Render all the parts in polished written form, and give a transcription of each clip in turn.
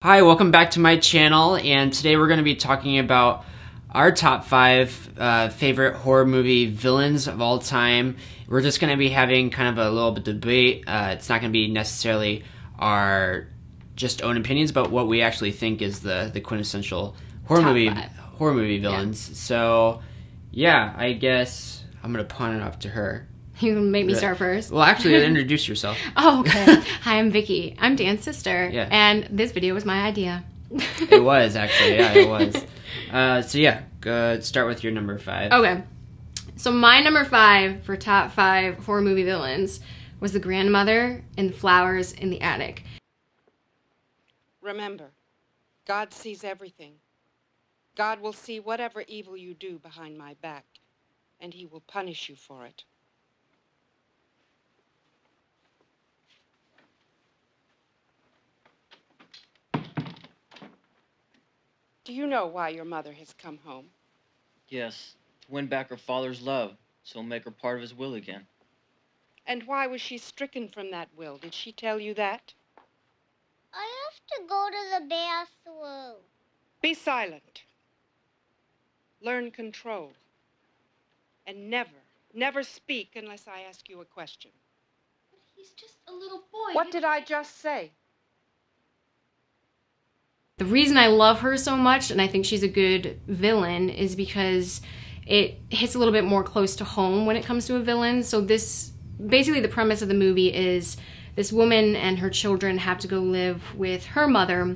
Hi, welcome back to my channel, and today we're going to be talking about our top 5 favorite horror movie villains of all time. We're just going to be having kind of a little bit of debate. It's not going to be necessarily our just own opinions, but what we actually think is the quintessential horror movie villains. Yeah. So, yeah, I guess I'm going to pawn it off to her. You make me start first. Well, actually, introduce yourself. Oh, okay. Hi, I'm Vicky. I'm Dan's sister. Yeah. And this video was my idea. It was, actually. Yeah, it was. So, yeah, go start with your number 5. Okay. So, my number 5 for top 5 horror movie villains was the grandmother in the flowers in the attic. Remember, God sees everything. God will see whatever evil you do behind my back, and he will punish you for it. Do you know why your mother has come home? Yes, to win back her father's love, so he'll make her part of his will again. And why was she stricken from that will? Did she tell you that? I have to go to the bathroom. Be silent. Learn control. And never speak unless I ask you a question. But he's just a little boy. What did I just say? The reason I love her so much, and I think she's a good villain, is because it hits a little bit more close to home when it comes to a villain. So basically the premise of the movie is this woman and her children have to go live with her mother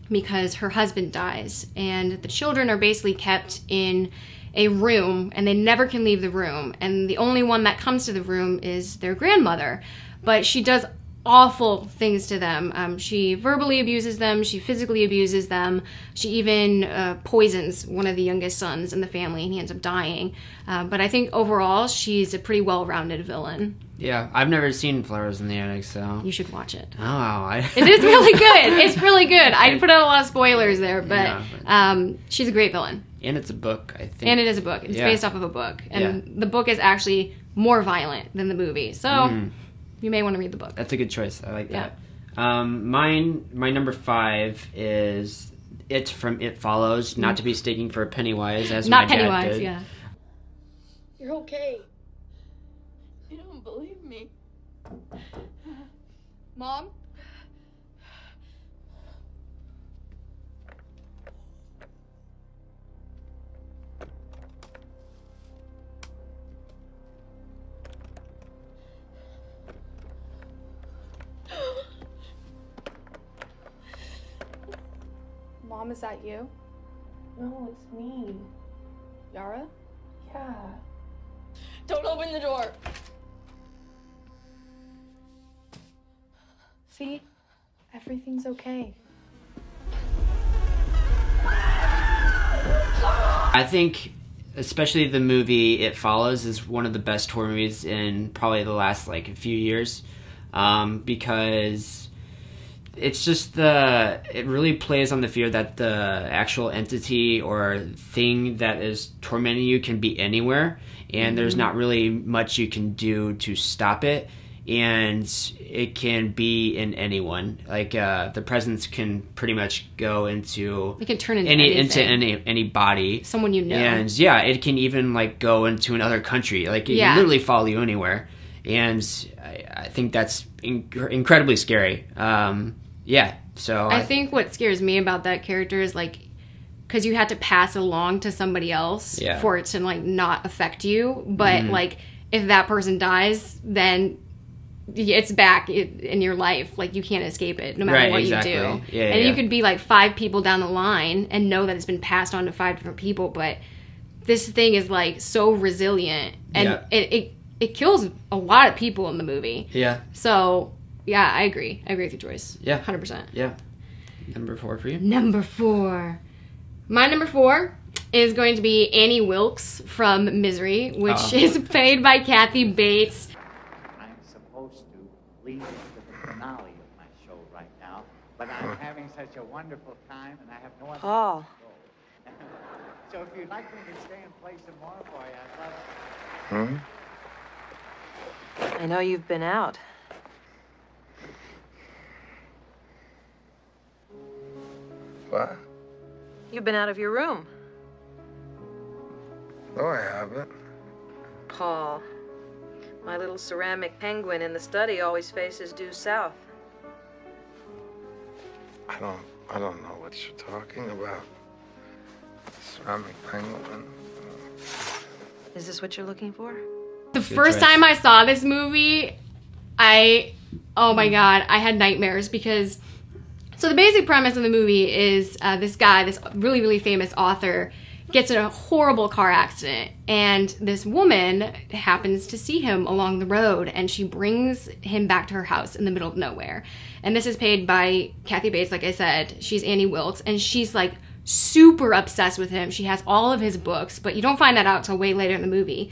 because her husband dies. And the children are basically kept in a room and they never can leave the room. And the only one that comes to the room is their grandmother. But she does awful things to them. She verbally abuses them, she physically abuses them, she even poisons one of the youngest sons in the family and he ends up dying. But I think overall she's a pretty well-rounded villain. Yeah, I've never seen Flowers in the Attic, so... You should watch it. Oh, It is really good. It's really good. I put out a lot of spoilers there, but she's a great villain. And it's a book, I think. And it is a book. It's based off of a book. And the book is actually more violent than the movie. So... You may want to read the book. That's a good choice. I like that. My number 5 is It from It Follows, not to be mistaken for Pennywise, as my dad did. Not Pennywise, yeah. You're okay. You don't believe me. Mom? Mom, is that you? No, it's me. Yara? Yeah. Don't open the door! See? Everything's okay. I think, especially the movie It Follows is one of the best horror movies in probably the last, few years. Because... it's just it really plays on the fear that the actual entity or thing that is tormenting you can be anywhere, and there's not really much you can do to stop it, and it can be in anyone. The presence can pretty much go into... It can turn into any body. Someone you know. And yeah, it can even go into another country. It can literally follow you anywhere. And I think that's incredibly scary. Yeah, so... I think what scares me about that character is, because you had to pass it along to somebody else for it to, not affect you. But, if that person dies, then it's back in your life. You can't escape it, no matter what you do. And you could be, 5 people down the line and know that it's been passed on to 5 different people. But this thing is, so resilient. And it kills a lot of people in the movie. Yeah. So... yeah, I agree. I agree with your choice. Yeah. 100%. Yeah. Number 4 for you? Number 4. My number 4 is going to be Annie Wilkes from Misery, which is played by Kathy Bates. I'm supposed to lead into the finale of my show right now, but I'm having such a wonderful time, and I have no other Paul. place to go. So if you'd like me to stay and play some more for you, I'd love to. I know you've been out. Why? You've been out of your room. No, I haven't. Paul, my little ceramic penguin in the study always faces due south. I don't know what you're talking about. Ceramic penguin. Is this what you're looking for? The first time I saw this movie, oh my God, I had nightmares because, so the basic premise of the movie is this guy, this really, really famous author, gets in a horrible car accident, and this woman happens to see him along the road, and she brings him back to her house in the middle of nowhere. And this is played by Kathy Bates, like I said. She's Annie Wilkes, and she's like super obsessed with him. She has all of his books, but you don't find that out till way later in the movie.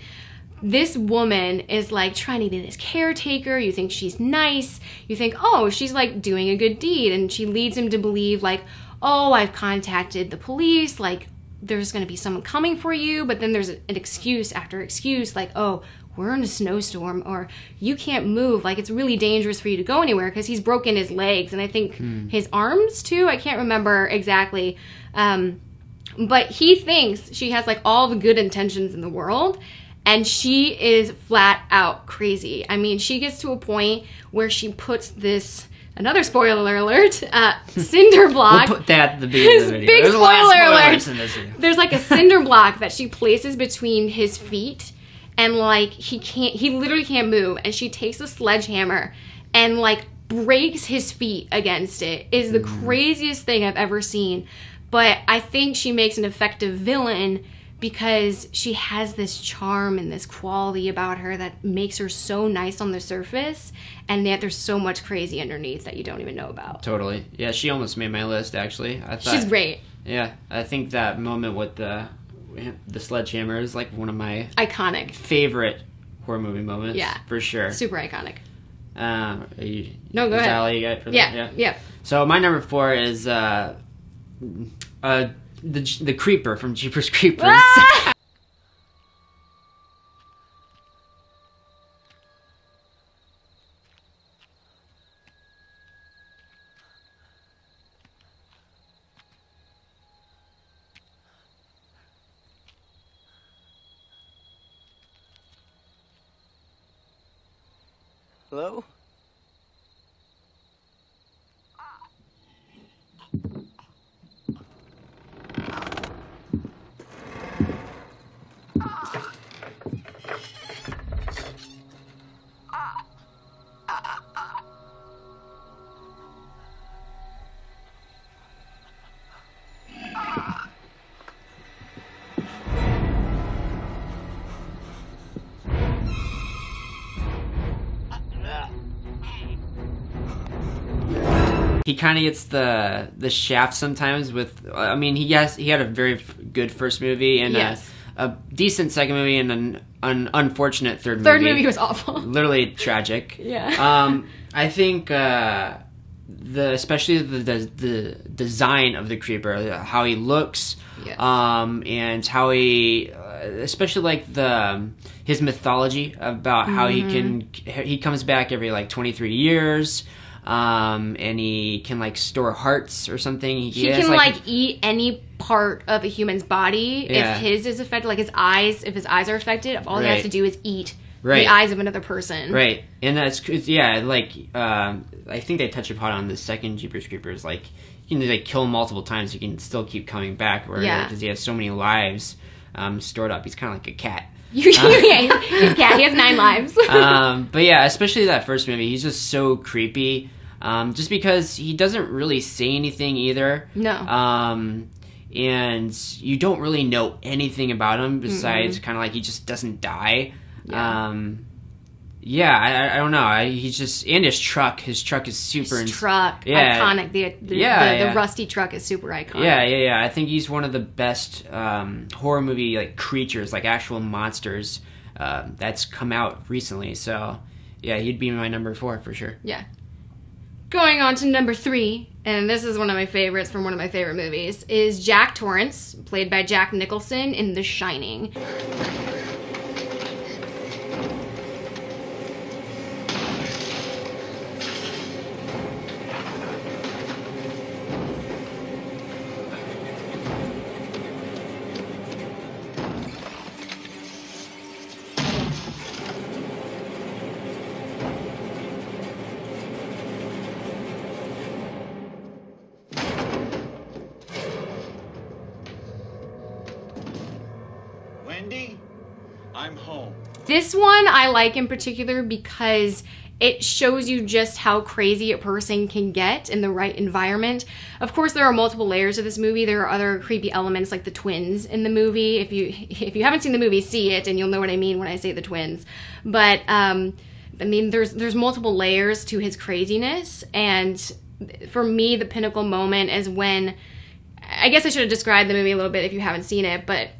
This woman is like trying to be this caretaker. You think she's nice. You think, oh, she's like doing a good deed. And she leads him to believe like, oh, I've contacted the police. Like, there's going to be someone coming for you. But then there's an excuse after excuse. Like, oh, we're in a snowstorm, or you can't move. Like, it's really dangerous for you to go anywhere because he's broken his legs. And I think his arms too. I can't remember exactly. But he thinks she has like all the good intentions in the world. And she is flat out crazy. I mean, she gets to a point where she puts this, another spoiler alert, cinder block. We'll put that at the beginning of the video. Big There's a lot of spoiler spoilers alert. in this video. There's like a cinder block that she places between his feet, and like he literally can't move. And she takes a sledgehammer and like breaks his feet against it. It is the craziest thing I've ever seen. But I think she makes an effective villain because she has this charm and this quality about her that makes her so nice on the surface, and yet there's so much crazy underneath that you don't even know about. Totally. Yeah, she almost made my list, actually. I thought, she's great. Yeah, I think that moment with the sledgehammer is like one of my iconic favorite horror movie moments. Yeah. For sure. Super iconic. No, go ahead. Is that all you got for that? Yeah. Yeah. So my number 4 is the Creeper from Jeepers Creepers. Ah! Hello? He kind of gets the shaft sometimes with, I mean, he had a very good first movie and a decent second movie and an unfortunate third movie. Third movie was awful. Literally tragic. Yeah. I think especially the design of the Creeper, how he looks, and how he, especially like his mythology about how he comes back every like 23 years. And he can like store hearts or something. He can like eat any part of a human's body if his is affected. Like his eyes, if his eyes are affected, all he has to do is eat the eyes of another person. Right, and that's like I think they touch upon on the second Jeepers Creepers. Like you can like kill him multiple times, he can still keep coming back. Because he has so many lives stored up. He's kind of like a cat. His cat. He has 9 lives. But yeah, especially that first movie, he's just so creepy. Just because he doesn't really say anything either. No. And you don't really know anything about him besides kind of like he just doesn't die. Yeah. I don't know. He's just, and his truck is super. His truck, iconic. The rusty truck is super iconic. Yeah. I think he's one of the best horror movie like creatures, like actual monsters that's come out recently. So yeah, he'd be my number 4 for sure. Yeah. Going on to number 3, and this is one of my favorites from one of my favorite movies, is Jack Torrance, played by Jack Nicholson in The Shining. I'm home. This one I like in particular because it shows you just how crazy a person can get in the right environment. Of course, there are multiple layers of this movie. There are other creepy elements like the twins in the movie. If you haven't seen the movie, see it and you'll know what I mean when I say the twins. But I mean, there's multiple layers to his craziness, and for me, the pinnacle moment is when, I guess I should have described the movie a little bit if you haven't seen it, but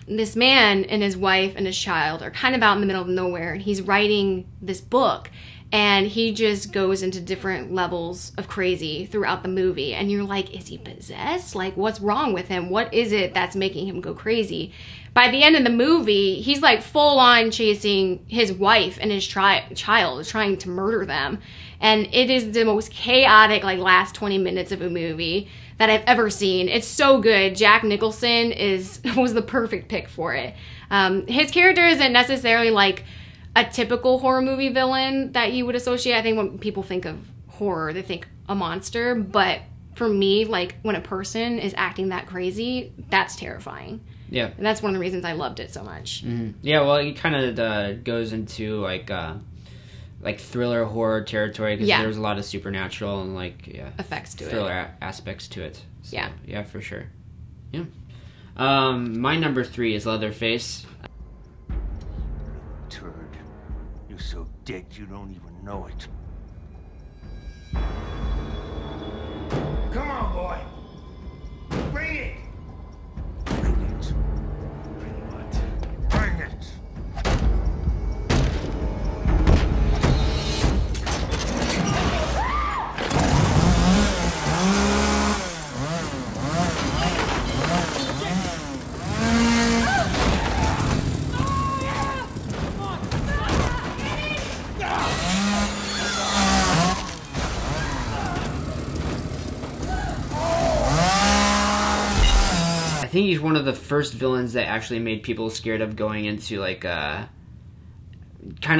this man and his wife and his child are kind of out in the middle of nowhere, and he's writing this book, and he just goes into different levels of crazy throughout the movie, and you're like, is he possessed? Like, what's wrong with him? What is it that's making him go crazy? By the end of the movie, he's like full on chasing his wife and his child, trying to murder them. And it is the most chaotic, like, last 20 minutes of a movie that I've ever seen. It's so good. Jack Nicholson was the perfect pick for it. His character isn't necessarily like a typical horror movie villain that you would associate. I think when people think of horror, they think a monster. But for me, like, when a person is acting that crazy, that's terrifying. Yeah. And that's one of the reasons I loved it so much. Mm-hmm. Yeah, well, it kind of goes into, like thriller horror territory, because there's a lot of supernatural and, like, effects to thriller aspects to it. So, yeah. Yeah, for sure. Yeah. My number 3 is Leatherface. Turd. You're so dead you don't even know it. Come on, boy. Bring it. Bring it. Bring what? Bring it. I think he's one of the first villains that actually made people scared of going into, like, kind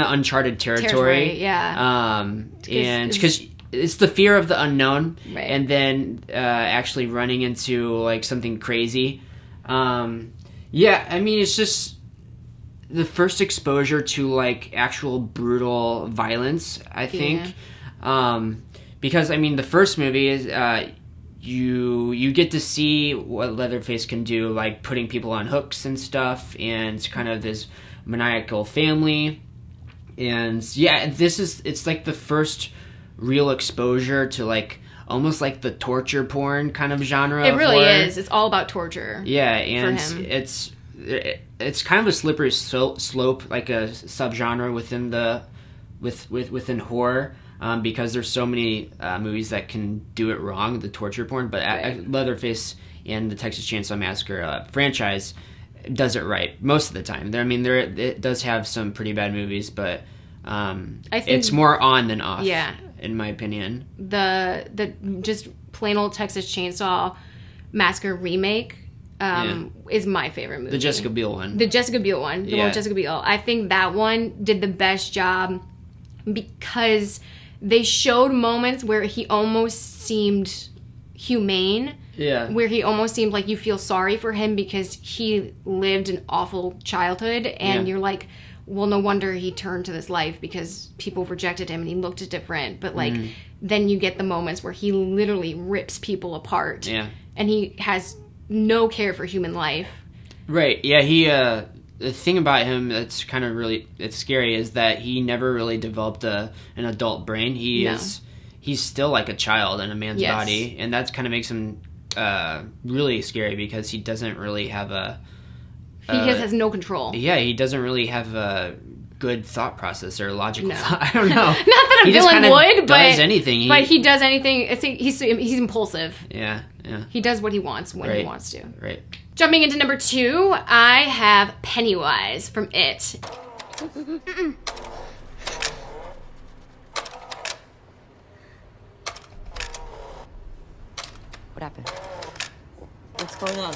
of uncharted territory. Yeah. And because it's the fear of the unknown, right. And then actually running into, like, something crazy. Yeah, I mean, it's just the first exposure to, like, actual brutal violence, I think. Yeah. Because, I mean, the first movie is you get to see what Leatherface can do, like putting people on hooks and stuff, and kind of this maniacal family. And yeah, it's like the first real exposure to, like, almost like the torture porn kind of genre. It really horror. Is. It's all about torture. Yeah, and for him. It's kind of a slippery slope, like a subgenre within horror. Because there's so many movies that can do it wrong, the torture porn, but right. Leatherface and the Texas Chainsaw Massacre franchise does it right most of the time. I mean, it does have some pretty bad movies, but I think it's more on than off. Yeah, in my opinion. The just plain old Texas Chainsaw Massacre remake is my favorite movie. The Jessica Biel one. The Jessica Biel one. The one with Jessica Biel. I think that one did the best job because they showed moments where he almost seemed humane. Yeah. Where he almost seemed like you feel sorry for him because he lived an awful childhood, and you're like, well, no wonder he turned to this life because people rejected him and he looked different. But, like, then you get the moments where he literally rips people apart. Yeah. And he has no care for human life. Right. Yeah, he the thing about him that's kind of it's scary is that he never really developed an adult brain. He's still like a child in a man's body, and that kind of makes him really scary because he doesn't really have he has no control. Yeah, he doesn't really have a good thought process or logical thought. I don't know. Not that a villain would, but does anything. But he does anything. He's impulsive. Yeah. He does what he wants when he wants to. Right. Jumping into number 2, I have Pennywise from It. What happened? What's going on?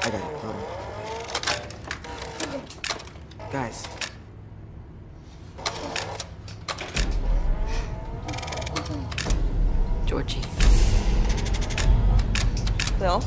I got it. Guys. Georgie. Bill?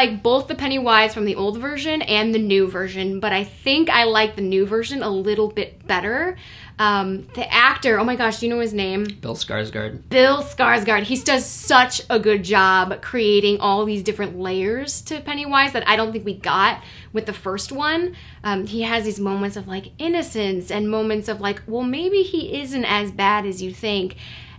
like both the Pennywise from the old version and the new version, but I think I like the new version a little bit better. The actor, oh my gosh, do you know his name? Bill Skarsgård. Bill Skarsgård. He does such a good job creating all these different layers to Pennywise that I don't think we got with the first one. He has these moments of like innocence and moments of like, well, maybe he isn't as bad as you think.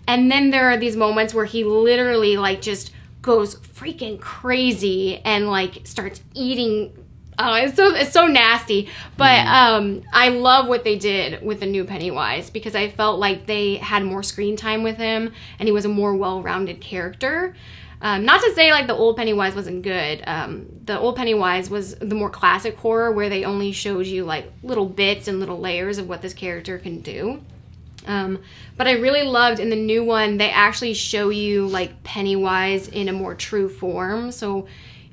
And then there are these moments where he literally like just goes freaking crazy and like starts eating. Oh, it's so nasty. But I love what they did with the new Pennywise because I felt like they had more screen time with him and he was a more well-rounded character. Not to say like the old Pennywise wasn't good. The old Pennywise was the more classic horror where they only showed you like little bits and little layers of what this character can do. But I really loved in the new one, they actually show you like Pennywise in a more true form. So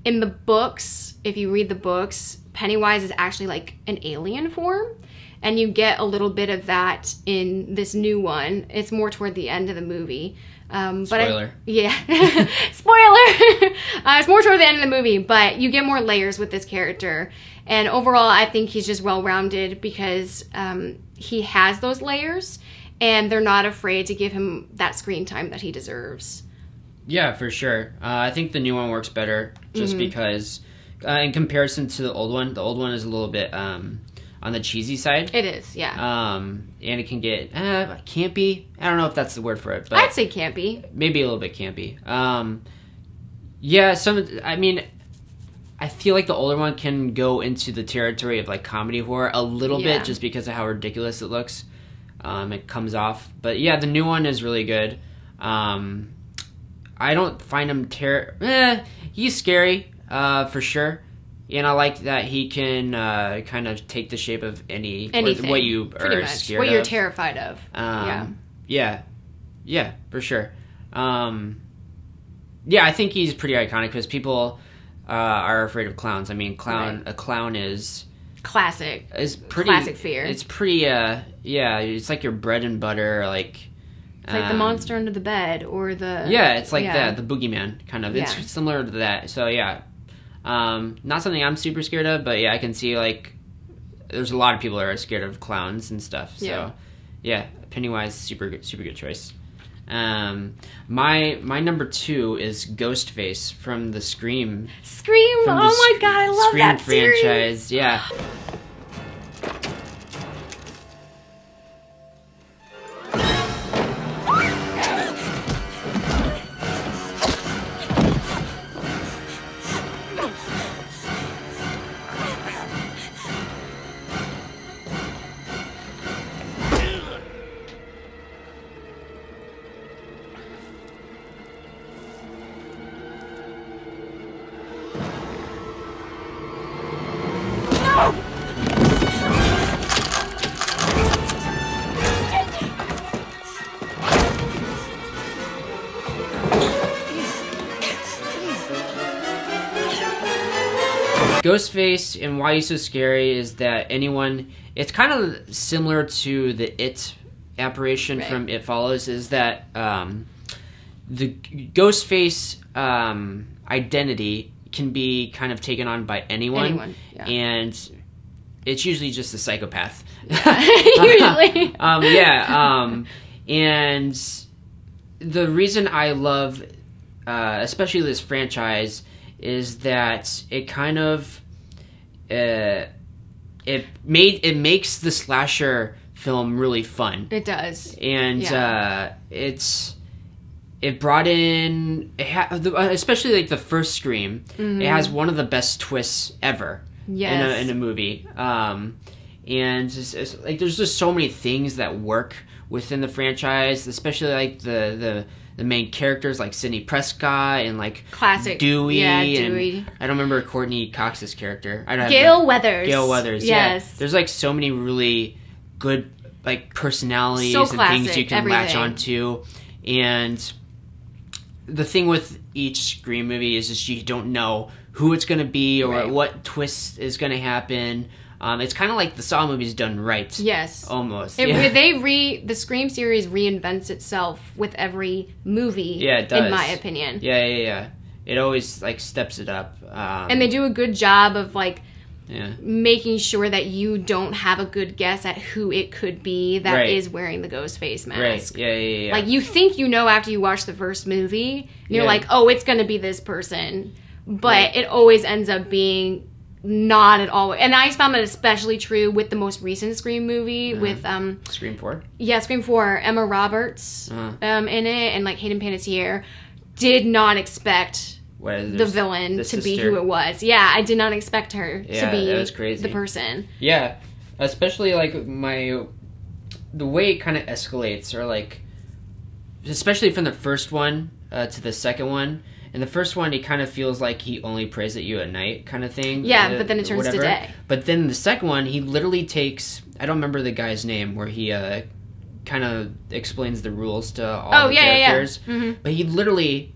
in the books, if you read the books, Pennywise is actually like an alien form. And you get a little bit of that in this new one. It's more toward the end of the movie. Spoiler. Spoiler! It's more toward the end of the movie, but you get more layers with this character. And overall, I think he's just well-rounded because he has those layers and they're not afraid to give him that screen time that he deserves. Yeah, for sure. I think the new one works better just because in comparison to the old one is a little bit on the cheesy side. It is, yeah. And it can get campy. I don't know if that's the word for it, but I'd say campy. Maybe a little bit campy. I feel like the older one can go into the territory of like comedy horror a little bit just because of how ridiculous it looks. It comes off. But yeah, the new one is really good. I don't find him he's scary, for sure. And I like that he can kind of take the shape of anything, what you are scared of. What you're terrified of. Yeah, for sure. I think he's pretty iconic because people are afraid of clowns. I mean, a clown is... Classic. Classic fear. It's pretty, it's like your bread and butter, like... It's like the monster under the bed or the... Yeah, it's like that, the boogeyman, kind of. It's similar to that. So, yeah. Not something I'm super scared of, but yeah, I can see, like, there's a lot of people that are scared of clowns and stuff. So, yeah, Pennywise, super good choice. My number 2 is Ghostface from the Scream. Scream! Oh my god, I love that series! Franchise, yeah. Ghostface and why he's so scary is that it's kind of similar to the It apparition from It Follows, is that the Ghostface identity can be kind of taken on by anyone. And it's usually just a psychopath. Usually. And the reason I love, especially this franchise, is that it kind of it makes the slasher film really fun. It does, and it brought in especially like the first Scream. It has one of the best twists ever in a movie. And it's like there's just so many things that work within the franchise, especially like the main characters like Sidney Prescott and like classic Dewey. Dewey. And I don't remember Courtney Cox's character. Gail Weathers. Yes. There's like so many really good like personalities so and classic, things you can latch onto. And the thing with each Scream movie is just you don't know who it's going to be or what twist is going to happen. It's kind of like the Saw movies done right. Yes. Almost. The Scream series reinvents itself with every movie, in my opinion. Yeah. It always like steps it up. And they do a good job of like yeah. making sure that you don't have a good guess at who it could be that Right. is wearing the Ghostface mask. Right. Yeah. Like you think you know after you watch the first movie, and you're Yeah. like, oh, it's gonna be this person, but Right. it always ends up being not at all. And I found that especially true with the most recent Scream movie with Scream 4. Yeah, Scream 4. Emma Roberts in it, and like Hayden Panettiere. Did not expect the villain to be who it was. Yeah, I did not expect her to be that was crazy. the person. Yeah, especially like the way it kind of escalates, or like, especially from the first one to the second one. In the first one, he kind of feels like he only prays at you at night, kind of thing. Yeah, but then it turns to day. But then the second one, he literally takes, I don't remember the guy's name, where he kind of explains the rules to all the characters. Yeah. Mm-hmm. But he literally,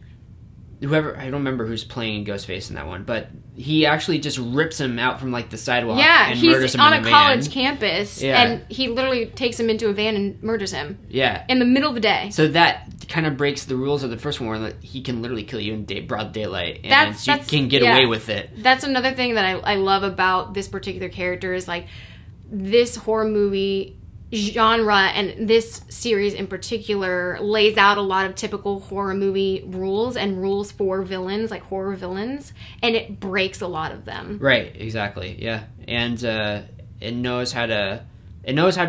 whoever, I don't remember who's playing Ghostface in that one, but he actually just rips him out from like the sidewalk and murders him on in a college campus, Yeah. and he literally takes him into a van and murders him. Yeah. In the middle of the day. So that kind of breaks the rules of the first one, where he can literally kill you in broad daylight, and you can get away with it. That's another thing that I love about this particular character is like this horror movie genre and this series in particular lays out a lot of typical horror movie rules and rules for villains, like horror villains, and it breaks a lot of them. Right, exactly. Yeah. And it knows how to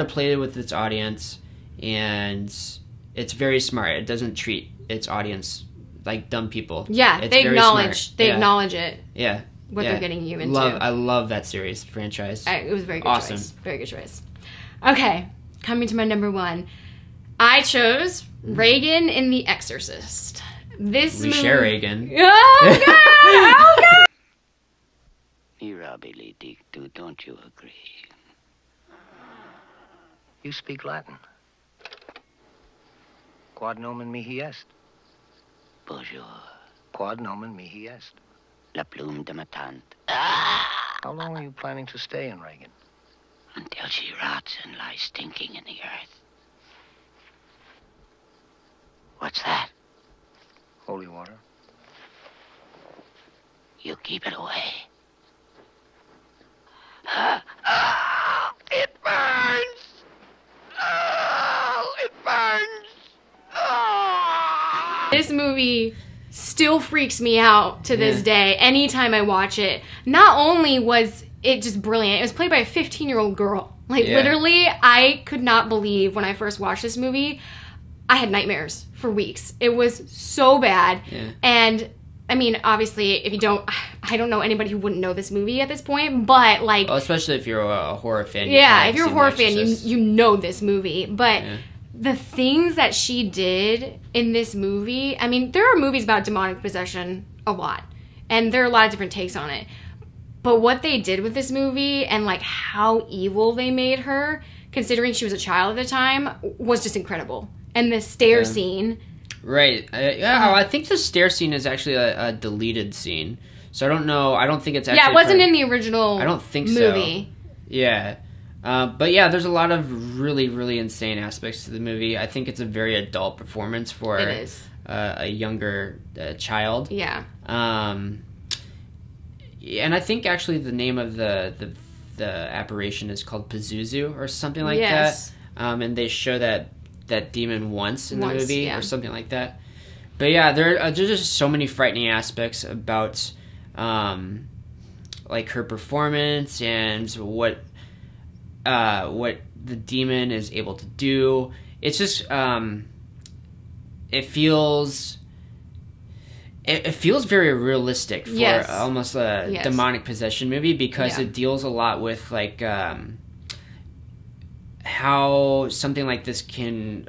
play with its audience, and it's very smart. It doesn't treat its audience like dumb people. Yeah, it's they very acknowledge smart. they acknowledge it. Yeah. What they're getting you into. I love that series franchise. It was a very good awesome. choice. Very good choice. Okay, coming to my number one. I chose Reagan in The Exorcist. This we movie... share Reagan. Oh, God! Oh, God! Mirabile dictu, don't you agree? You speak Latin. Quod nomen mihi est. Bonjour. Quod nomen mihi est. La plume de ma tante. How long are you planning to stay in Reagan? Until she rots and lies stinking in the earth. What's that? Holy water. You keep it away. It burns! Oh, it burns! Oh. This movie still freaks me out to this day anytime I watch it. Not only was it just brilliant, it was played by a 15-year-old girl. Like, literally, I could not believe when I first watched this movie, I had nightmares for weeks. It was so bad. Yeah. And, I mean, obviously, if you don't... I don't know anybody who wouldn't know this movie at this point, but, like... Well, especially if you're a horror fan. Yeah, if you're a horror fan, you know this movie. But the things that she did in this movie... I mean, there are movies about demonic possession a lot. And there are a lot of different takes on it. But what they did with this movie and, like, how evil they made her, considering she was a child at the time, was just incredible. And the stair scene... Right. I think the stair scene is actually a deleted scene. So I don't know. I don't think it's actually... Yeah, it wasn't in the original I don't think movie. So. Yeah. But yeah, there's a lot of really, really insane aspects to the movie. I think it's a very adult performance for a younger child. Yeah. And I think actually the name of the apparition is called Pazuzu or something like that. And they show that demon once in the movie or something like that. But yeah, there's just so many frightening aspects about like her performance and what the demon is able to do. It's just it feels very realistic for almost a demonic possession movie because it deals a lot with like how something like this can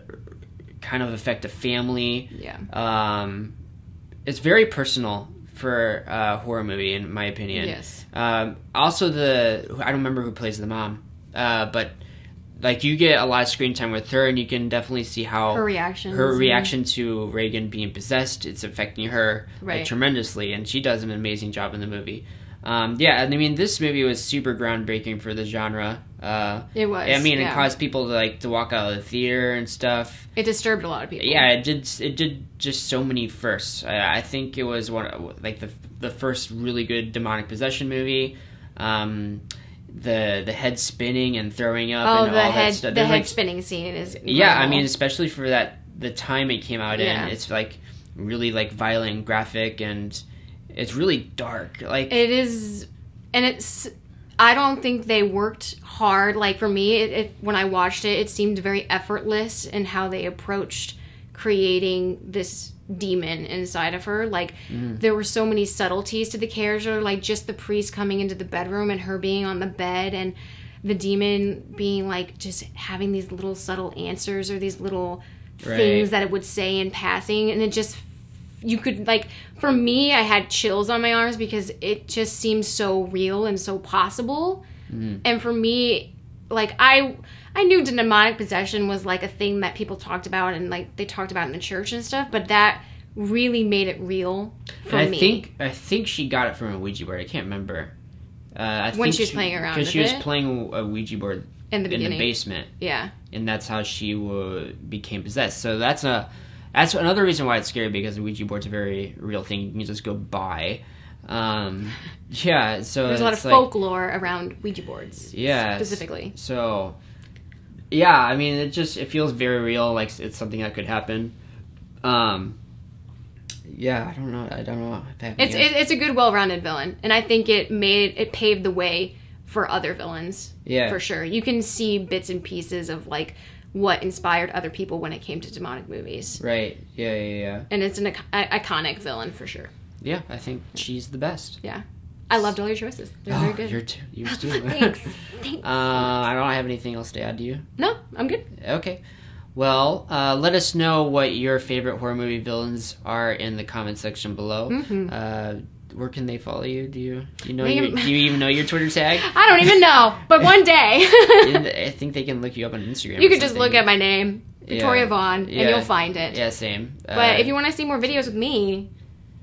kind of affect a family. Yeah. It's very personal for a horror movie, in my opinion. Yes. Also, I don't remember who plays the mom, but like you get a lot of screen time with her, and you can definitely see how her reaction to Reagan being possessed, it's affecting her like, tremendously, and she does an amazing job in the movie. Yeah, I mean, this movie was super groundbreaking for the genre. It was. I mean, yeah. it caused people to walk out of the theater and stuff. It disturbed a lot of people. Yeah, it did just so many firsts. I think it was the first really good demonic possession movie. The head spinning and throwing up and all that stuff. The head spinning scene is incredible. Yeah, I mean, especially for the time it came out in, it's really violent and graphic, and it's really dark. It is, and it's. I don't think they worked hard. For me, when I watched it, it seemed very effortless in how they approached creating this demon inside of her. There were so many subtleties to the character, just the priest coming into the bedroom and her being on the bed, and the demon being just having these little subtle answers or these little things that it would say in passing, and it just, you could, for me, I had chills on my arms because it just seems so real and so possible. And for me, I knew demonic possession was a thing that people talked about and they talked about in the church and stuff, but that really made it real for me. I think she got it from a Ouija board. I can't remember. When she was playing around with it. Because she was playing a Ouija board in the basement. Yeah. And that's how she became possessed. So that's another reason why it's scary, because the Ouija board's a very real thing you can just go buy. Yeah, so there's a lot of folklore around Ouija boards. Yeah. Specifically. So, yeah, I mean, it feels very real, it's something that could happen. Yeah, I don't know. It's a good, well-rounded villain, and I think it paved the way for other villains. Yeah. For sure. You can see bits and pieces of, what inspired other people when it came to demonic movies. Right. Yeah. And it's an iconic villain for sure. Yeah, I think she's the best. Yeah. I loved all your choices. They're very good. Yours too. Thanks. I don't have anything else to add. Do you? No, I'm good. Okay. Well, let us know what your favorite horror movie villains are in the comment section below. Mm-hmm. Where can they follow you? Do you know do you even know your Twitter tag? I don't even know, but one day. I think they can look you up on Instagram. You could just look at my name, Victoria Vaughn, and you'll find it. Yeah, same. But if you want to see more videos with me,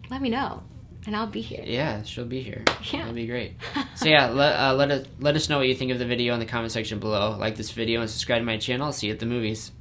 let me know, and I'll be here. Yeah, she'll be here. Yeah, it'll be great. So yeah, let us know what you think of the video in the comment section below. Like this video and subscribe to my channel. See you at the movies.